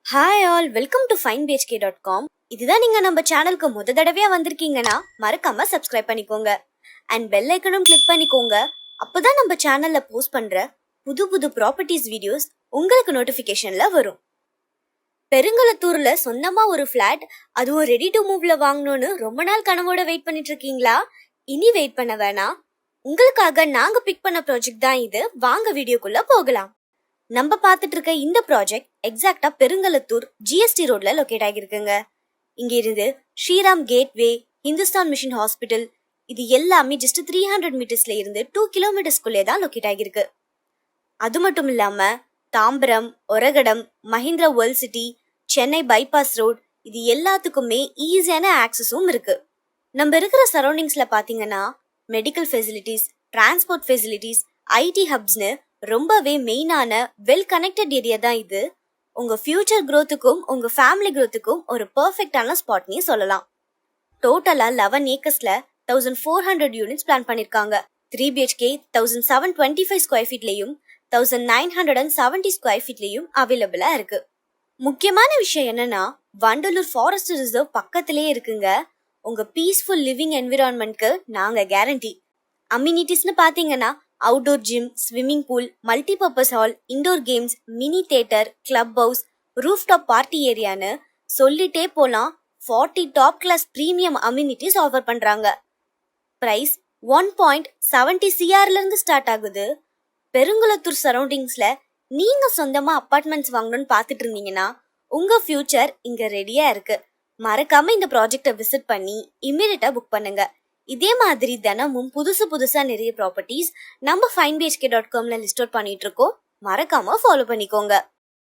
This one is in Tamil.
Hi all, welcome to finebhk.com. இதுதான் நீங்க நம்ம சேனலுக்கு முத தடவையா வந்திருக்கீங்கன்னா மறக்காம சப்ஸ்கிரைப் பண்ணிக்கோங்க அண்ட் பெல் ஐக்கனும் கிளிக் பண்ணிக்கோங்க. அப்பதான் நம்ம சேனல்ல போஸ்ட் பண்ற புது புது ப்ராப்பர்ட்டிஸ் வீடியோஸ் உங்களுக்கு நோட்டிபிகேஷன்ல வரும். பெருங்கலத்தூர்ல சொந்தமா ஒரு ஃபிளாட், அதுவும் ரெடி டு மூவ்ல வாங்கணும்னு ரொம்ப நாள் கனவோட வெயிட் பண்ணிட்டு இருக்கீங்களா? இனி வெயிட் பண்ண வேணாம். உங்களுக்காக நாங்க பிக் பண்ண ப்ராஜெக்ட் தான் இது. வாங்க வீடியோக்குள்ள போகலாம். நம்ம பார்த்துட்டு இருக்க இந்த ப்ராஜெக்ட் எக்ஸாக்டா பெருங்கலத்தூர் ஜிஎஸ்டி ரோட்ல லொகேட் ஆகிருக்குங்க. இங்க இருந்து Sriram gateway, Hindustan mission hospital, இது எல்லாமே ஜஸ்ட் 300 மீட்டர்ஸ்ல இருந்து 2 கிலோமீட்டர்ஸ்குள்ளே தான் லொகேட் ஆகிருக்கு. அது மட்டும் இல்லாம Tambaram, Oragadam, Mahindra world city, Chennai bypass road, இது எல்லாத்துக்குமே ஈஸியான ஆக்சஸும் இருக்கு. நம்ம இருக்கிற சரௌண்டிங்ஸ்ல பாத்தீங்கன்னா medical facilities, transport facilities, IT ஹப்ஸ்னு ரொம்பவே மெயினான வெல் கனெக்டட் ஏரியா தான் இது. உங்க ஃபியூச்சர் growthக்கும் உங்க ஃபேமிலி growthக்கும் ஒரு பெர்ஃபெக்டான ஸ்பாட்னே சொல்லலாம். டோட்டலா 11 ஏக்கர்ஸ்ல 1400 யூனிட்ஸ் பிளான் பண்ணிருக்காங்க. 3 BHK 1725 ஸ்கொயர் ஃபீட்லயும் 1970 ஸ்கொயர் ஃபீட்லயும் அவைலபிளா இருக்கு. முக்கியமான விஷயம் என்னன்னா வண்டலூர் ஃபாரஸ்ட் ரிசர்வ் பக்கத்திலே இருக்குங்க. உங்க பீஸ்ஃபுல் லிவிங் என்விரான்மெண்ட்க்கு நாங்க கேரண்டி. அம்யூனிட்டிஸ்னு பாத்தீங்கன்னா outdoor gym, swimming pool, multipurpose hall, indoor games, mini theatre, club house, rooftop party ஏரியான்னு சொல்லிட்டே போலாம். 40 top class premium amenities offer பண்றாங்க. பிரைஸ் 1.70 CRல இருந்து ஸ்டார்ட் ஆகுது. பெருங்குளத்தூர் சரௌண்டிங்ஸ்ல நீங்க சொந்தமா அபார்ட்மெண்ட்ஸ் வாங்கணும்னு பாத்துட்டு இருந்தீங்கன்னா உங்க ஃபியூச்சர் இங்க ரெடியா இருக்கு. மறக்காம இந்த ப்ராஜெக்டை விசிட் பண்ணி இமிடியேட்டா புக் பண்ணுங்க. இதே மாதிரி தினமும் புதுசா நிறைய ப்ராப்பர்ட்டிஸ் நம்ம finebhk.comல லிஸ்ட் அவுட் பண்ணிட்டு இருக்கோம். மறக்காம ஃபாலோ பண்ணிக்கோங்க.